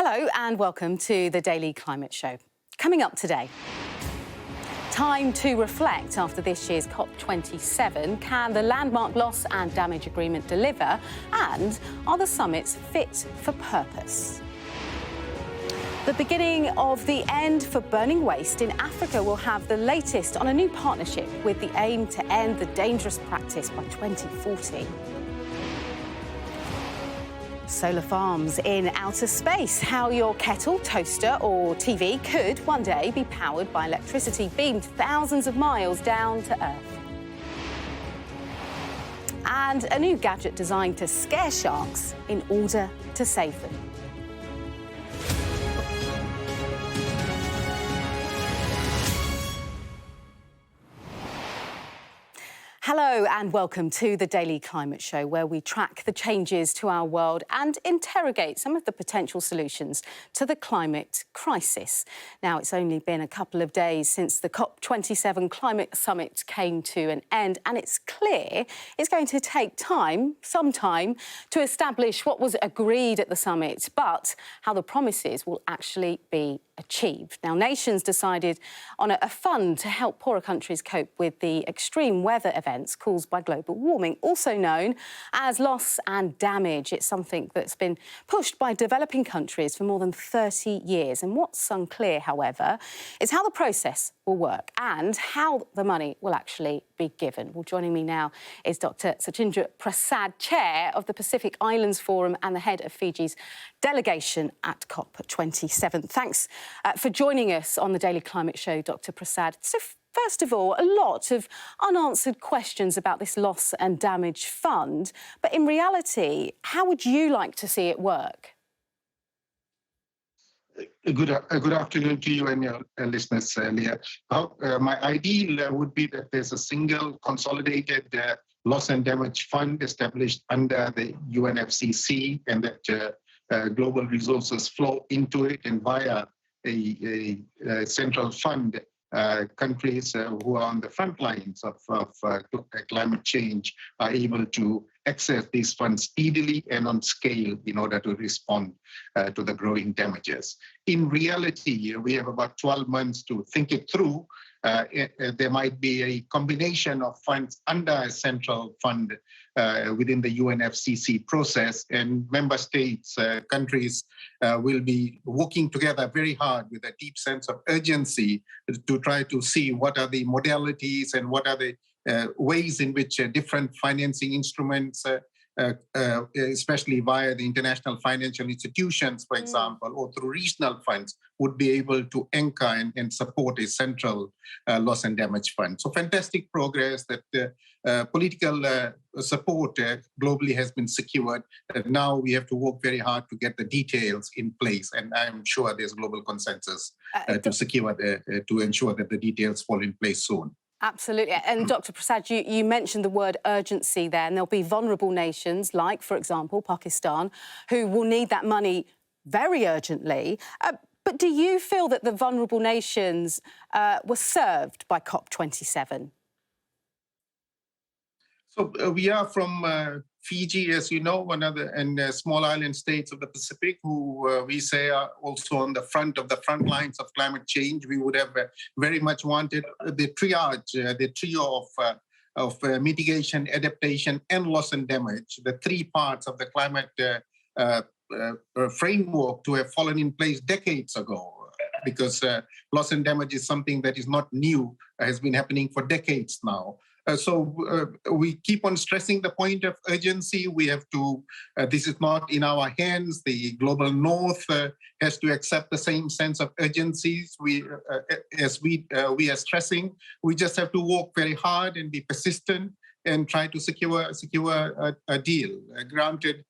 Hello and welcome to the Daily Climate Show. Coming up today, time to reflect after this year's COP27. Can the landmark loss and damage agreement deliver? And are the summits fit for purpose? The beginning of the end for burning waste in Africa will have the latest on a new partnership with the aim to end the dangerous practice by 2040. Solar farms in outer space. How your kettle, toaster or TV could one day be powered by electricity beamed thousands of miles down to Earth. And a new gadget designed to scare sharks in order to save them. Hello and welcome to the Daily Climate Show, where we track the changes to our world and interrogate some of the potential solutions to the climate crisis. Now, it's only been a couple of days since the COP27 climate summit came to an end, and it's clear it's going to take some time, to establish what was agreed at the summit, but how the promises will actually be achieved. Now, nations decided on a fund to help poorer countries cope with the extreme weather events caused by global warming, also known as loss and damage. It's something that's been pushed by developing countries for more than 30 years. And what's unclear, however, is how the process will work and how the money will actually be given. Well, joining me now is Dr. Sachindra Prasad, Chair of the Pacific Islands Forum and the head of Fiji's delegation at COP27. Thanks for joining us on the Daily Climate Show, Dr. Prasad. So, first of all, a lot of unanswered questions about this loss and damage fund. But in reality, how would you like to see it work? Good afternoon to you and your listeners, Leah. My ideal would be that there's a single consolidated loss and damage fund established under the UNFCCC, and that global resources flow into it, and via a central fund, countries who are on the front lines of climate change are able to access these funds speedily and on scale in order to respond to the growing damages. In reality, we have about 12 months to think it through. There might be a combination of funds under a central fund within the UNFCCC process, and member states, countries will be working together very hard with a deep sense of urgency to try to see what are the modalities and what are the ways in which different financing instruments, especially via the international financial institutions, for example, or through regional funds, would be able to anchor and support a central loss and damage fund. So fantastic progress that political support globally has been secured. Now we have to work very hard to get the details in place, and I'm sure there's global consensus to ensure that the details fall in place soon. Absolutely. And Dr. Prasad, you mentioned the word urgency there, and there'll be vulnerable nations like, for example, Pakistan, who will need that money very urgently. But do you feel that the vulnerable nations were served by COP27? So we are from Fiji, as you know, one of the small island states of the Pacific, who we say are also on the front lines of climate change. We would have very much wanted the triage, the trio of mitigation, adaptation, and loss and damage, the three parts of the climate framework, to have fallen in place decades ago. Because loss and damage is something that is not new, has been happening for decades now. So we keep on stressing the point of urgency. We have to, this is not in our hands. The global north has to accept the same sense of urgency. As we are stressing, we just have to work very hard and be persistent and try to secure a deal. Granted,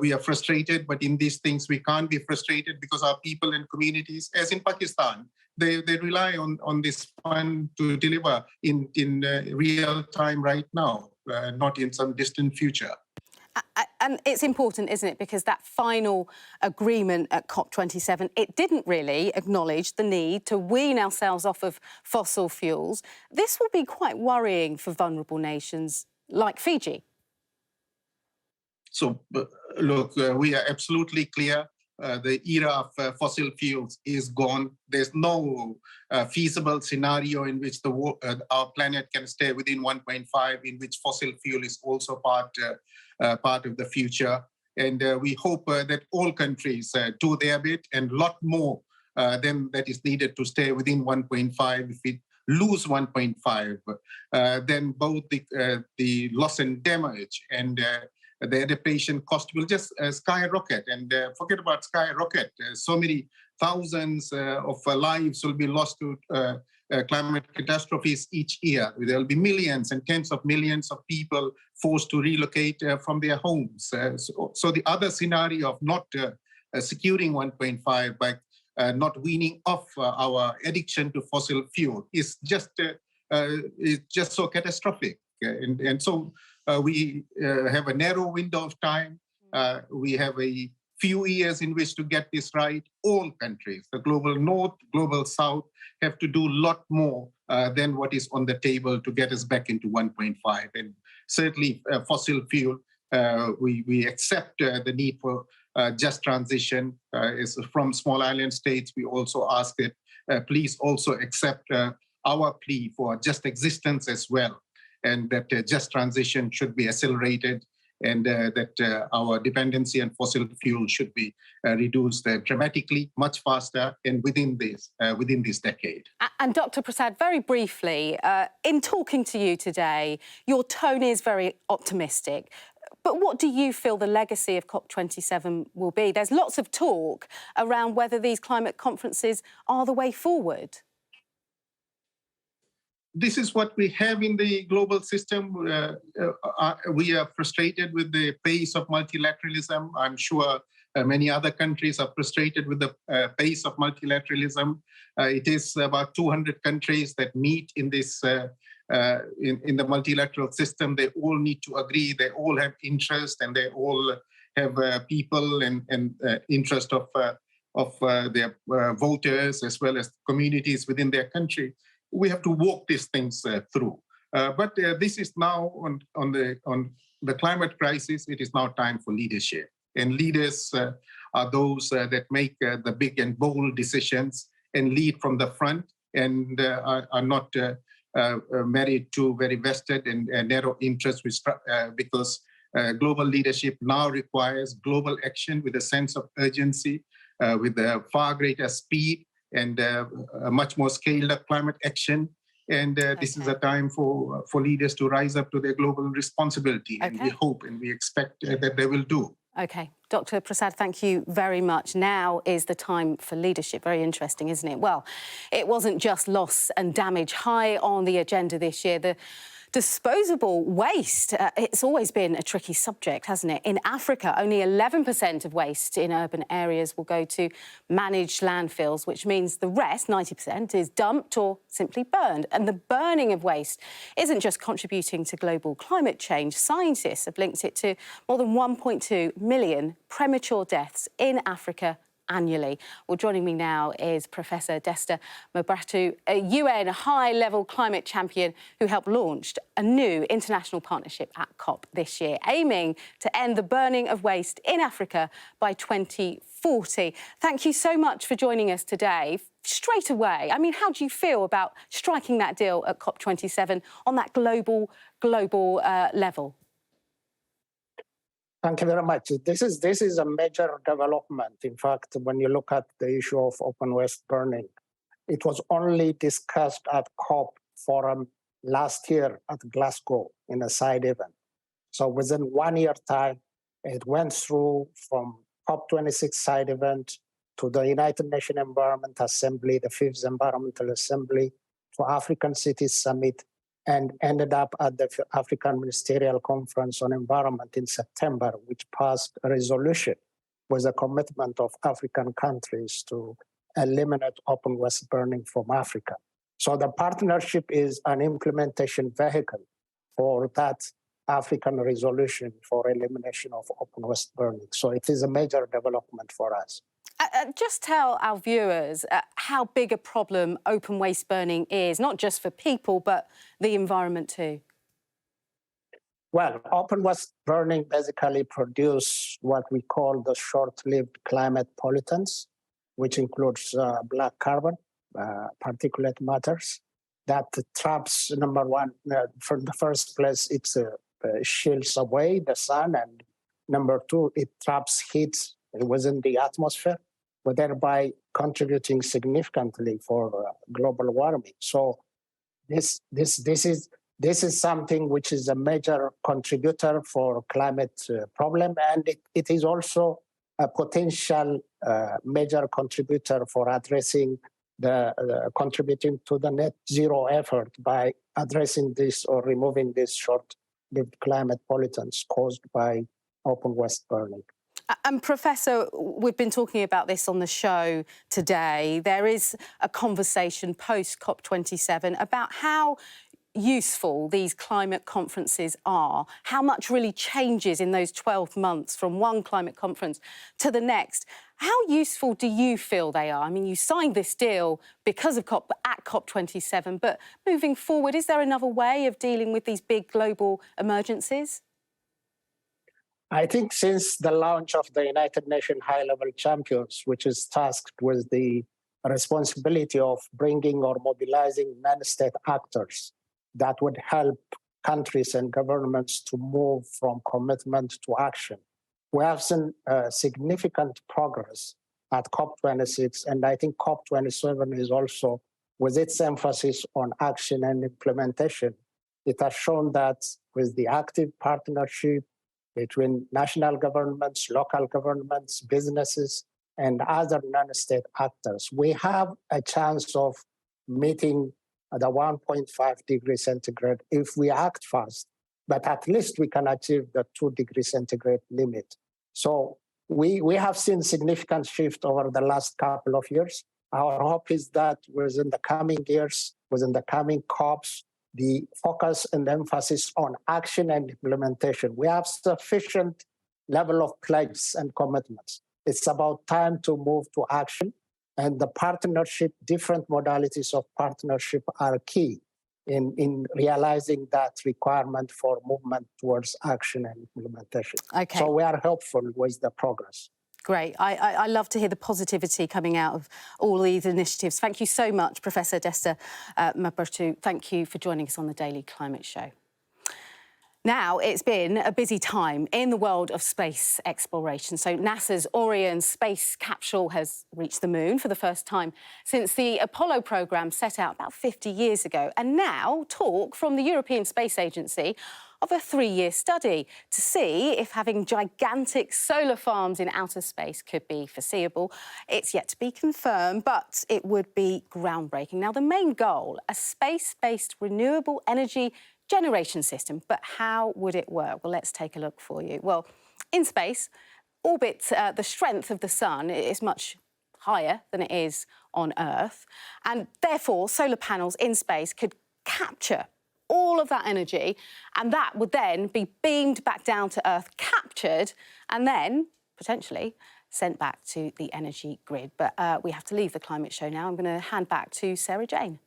we are frustrated, but in these things we can't be frustrated because our people and communities, as in Pakistan, they rely on this fund to deliver in real time right now, not in some distant future. And it's important, isn't it? Because that final agreement at COP27, it didn't really acknowledge the need to wean ourselves off of fossil fuels. This will be quite worrying for vulnerable nations like Fiji. So, look, we are absolutely clear. the era of fossil fuels is gone. There's no feasible scenario in which our planet can stay within 1.5, in which fossil fuel is also part of the future. And we hope that all countries do their bit, and a lot more than that is needed to stay within 1.5. If we lose 1.5, then both the loss and damage and the adaptation cost will just skyrocket. And forget about skyrocket. So many thousands of lives will be lost to climate catastrophes each year. There will be millions and tens of millions of people forced to relocate from their homes. So the other scenario of not securing 1.5 by not weaning off our addiction to fossil fuel is just so catastrophic. And so we have a narrow window of time. We have a few years in which to get this right. All countries, the global north, global south, have to do a lot more than what is on the table to get us back into 1.5. And certainly fossil fuel, we accept the need for just transition. Is from small island states, we also ask that please also accept our plea for just existence as well, and that just transition should be accelerated, and that our dependency on fossil fuel should be reduced dramatically, much faster, and within this decade. And Dr. Prasad, very briefly, in talking to you today, your tone is very optimistic. But what do you feel the legacy of COP27 will be? There's lots of talk around whether these climate conferences are the way forward. This is what we have in the global system. We are frustrated with the pace of multilateralism. I'm sure many other countries are frustrated with the pace of multilateralism. It is about 200 countries that meet in this in the multilateral system. They all need to agree. They all have interest, and they all have people and interest of their voters as well as communities within their country. We have to walk these things through. But this is now on the climate crisis. It is now time for leadership, and leaders are those that make the big and bold decisions and lead from the front, and are not married to very vested and narrow interests, because global leadership now requires global action with a sense of urgency, with a far greater speed, and a much more scaled up climate action. And this is a time for leaders to rise up to their global responsibility. Okay. And we hope and we expect that they will do. OK. Dr. Prasad, thank you very much. Now is the time for leadership. Very interesting, isn't it? Well, it wasn't just loss and damage high on the agenda this year. The disposable waste, it's always been a tricky subject, hasn't it? In Africa, only 11% of waste in urban areas will go to managed landfills, which means the rest, 90%, is dumped or simply burned. And the burning of waste isn't just contributing to global climate change. Scientists have linked it to more than 1.2 million premature deaths in Africa annually. Well, joining me now is Professor Desta Mobratu, a UN high-level climate champion who helped launch a new international partnership at COP this year, aiming to end the burning of waste in Africa by 2040. Thank you so much for joining us today. Straight away, I mean, how do you feel about striking that deal at COP27 on that global level? Thank you very much. This is a major development. In fact, when you look at the issue of open waste burning, it was only discussed at COP forum last year at Glasgow in a side event. So within 1 year time, it went through from COP26 side event to the United Nations Environment Assembly, the 5th Environmental Assembly, to African Cities Summit, and ended up at the African Ministerial Conference on Environment in September, which passed a resolution with a commitment of African countries to eliminate open waste burning from Africa. So the partnership is an implementation vehicle for that African resolution for elimination of open waste burning. So it is a major development for us. Just tell our viewers how big a problem open waste burning is, not just for people, but the environment too. Well, open waste burning basically produce what we call the short-lived climate pollutants, which includes black carbon, particulate matters, that traps, number one, from the first place, it shields away the sun, and number two, it traps heat within the atmosphere, but thereby contributing significantly for global warming. So this is something which is a major contributor for climate problem, and it is also a potential major contributor for addressing contributing to the net zero effort by addressing this or removing these short-lived climate pollutants caused by open waste burning. And Professor, we've been talking about this on the show today. There is a conversation post-COP27 about how useful these climate conferences are, how much really changes in those 12 months from one climate conference to the next. How useful do you feel they are? I mean, you signed this deal because of COP27, but moving forward, is there another way of dealing with these big global emergencies? I think since the launch of the United Nations High-Level Champions, which is tasked with the responsibility of bringing or mobilizing non-state actors that would help countries and governments to move from commitment to action, we have seen significant progress at COP26, and I think COP27 is also, with its emphasis on action and implementation, it has shown that with the active partnership between national governments, local governments, businesses, and other non-state actors, we have a chance of meeting the 1.5 degrees centigrade if we act fast, but at least we can achieve the 2 degrees centigrade limit. So we have seen significant shift over the last couple of years. Our hope is that within the coming years, within the coming COPs, the focus and emphasis on action and implementation. We have sufficient level of pledges and commitments. It's about time to move to action, and the partnership, different modalities of partnership are key in realizing that requirement for movement towards action and implementation. Okay. So we are hopeful with the progress. Great. I love to hear the positivity coming out of all these initiatives. Thank you so much, Professor Desta Maburtu. Thank you for joining us on the Daily Climate Show. Now, it's been a busy time in the world of space exploration. So NASA's Orion space capsule has reached the moon for the first time since the Apollo programme set out about 50 years ago. And now talk from the European Space Agency of a 3-year study to see if having gigantic solar farms in outer space could be foreseeable. It's yet to be confirmed, but it would be groundbreaking. Now, the main goal, a space-based renewable energy generation system. But how would it work? Well, let's take a look for you. Well, in space, orbit, the strength of the sun is much higher than it is on Earth. And therefore, solar panels in space could capture all of that energy, and that would then be beamed back down to Earth, captured, and then, potentially, sent back to the energy grid. But we have to leave the climate show now. I'm going to hand back to Sarah Jane.